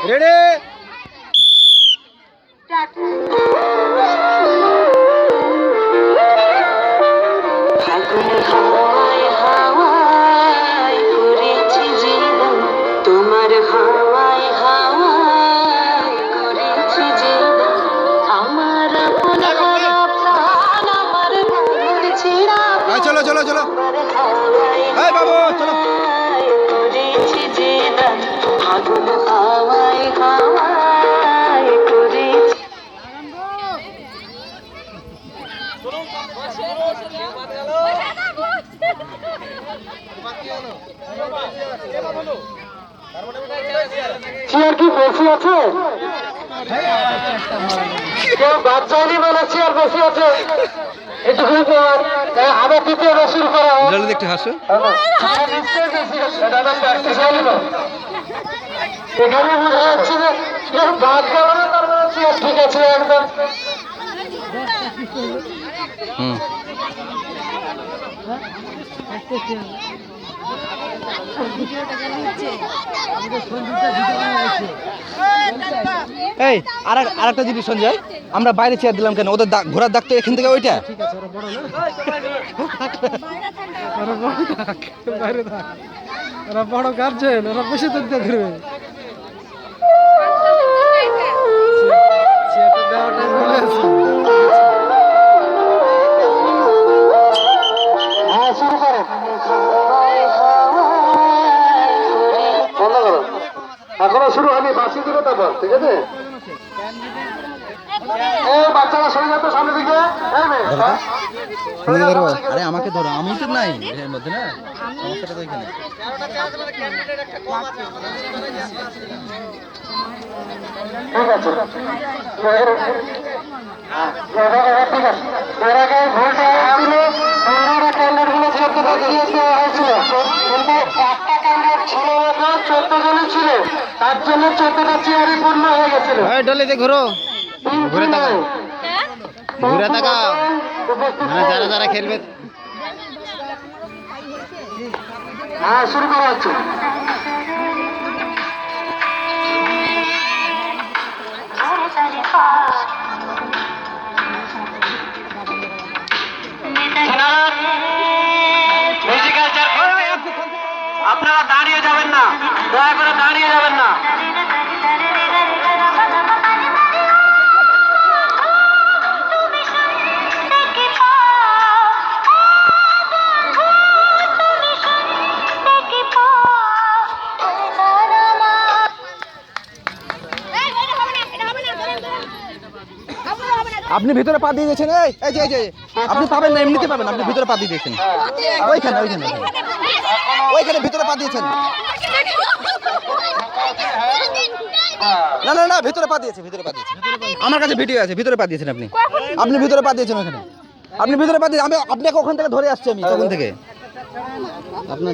Ready তোমার হাওয়ায় হাওয়ায় করেছি যে আমার আপন হারা প্রাণ আমার মন ছেড়া চলো চলো চলো এই বাবু চলো করেছি যে দান আগুন হাওয়ায় হাওয়ায় করেছি চেয়ার কি বেশি আছে? কেউ বাদ যায়নি বলে চেয়ার বেশি আছে। এটুকু আবার দ্বিতীয় শুরু করা হোক। জলদি একটু হাসো। এখানে বোঝা যাচ্ছে যে কেউ বাদ গেল না, তার মানে চেয়ার ঠিক আছে একদম। এই আরেকটা জিনিস সঞ্জয়, আমরা বাইরে চেয়ার দিলাম কেন? ওদের ঘোড়ার দাগ তো এখান থেকে ওইটা। ওরা বড় গার্জেন, ওরা বসে থাকতে ধরবে। হ্যাঁ, শুরু করো। বন্ধ করো। এখনো শুরু হয়নি, বাসি দিলে তারপর, ঠিক আছে? এই বাচ্চারা সরে যাবে সামনে দিকে। এই মেয়ে, আরে আমাকে ধরো, আমি তো নাই এর মধ্যে না, সমস্যাটা তো এখানে। ঠিক আছে। ঠিক আছে। এর আগে ভোটে হয়েছিল, পনেরোটা ক্যান্ডিডেটগুলো 14টা দিয়ে দেওয়া হয়েছিল, কিন্তু একটা ক্যান্ডিডেট ছিল না, 14 জনই ছিল, তার জন্য 14টা চেয়ারই পূর্ণ হয়ে গেছিল। ডলিতে ঘুরো, ঘুরে তাকাও, ঘুরে তাকাও, মানে যারা যারা খেলবে। হ্যাঁ, শুরু করা হচ্ছে। আপনারা দাঁড়িয়ে যাবেন না, দয়া করে দাঁড়িয়ে যাবেন না। আপনি ভিতরে পা দিয়ে দিয়েছেন। এই যে আপনি পাবেন না, এমনিতে পাবেন। আপনি ভিতরে পা দিয়ে দিয়েছেন, ওইখানে ভিতরে পা দিয়েছেন। না না না, ভিতরে পা দিয়েছে, আমার কাছে ভিডিও আছে। ভিতরে পা দিয়েছেন আপনি ভিতরে পা দিয়েছেন ওখানে। আপনি ভিতরে পা দিয়ে, আমি আপনাকে ওখান থেকে ধরে আসছি, আমি তখন থেকে। আপনার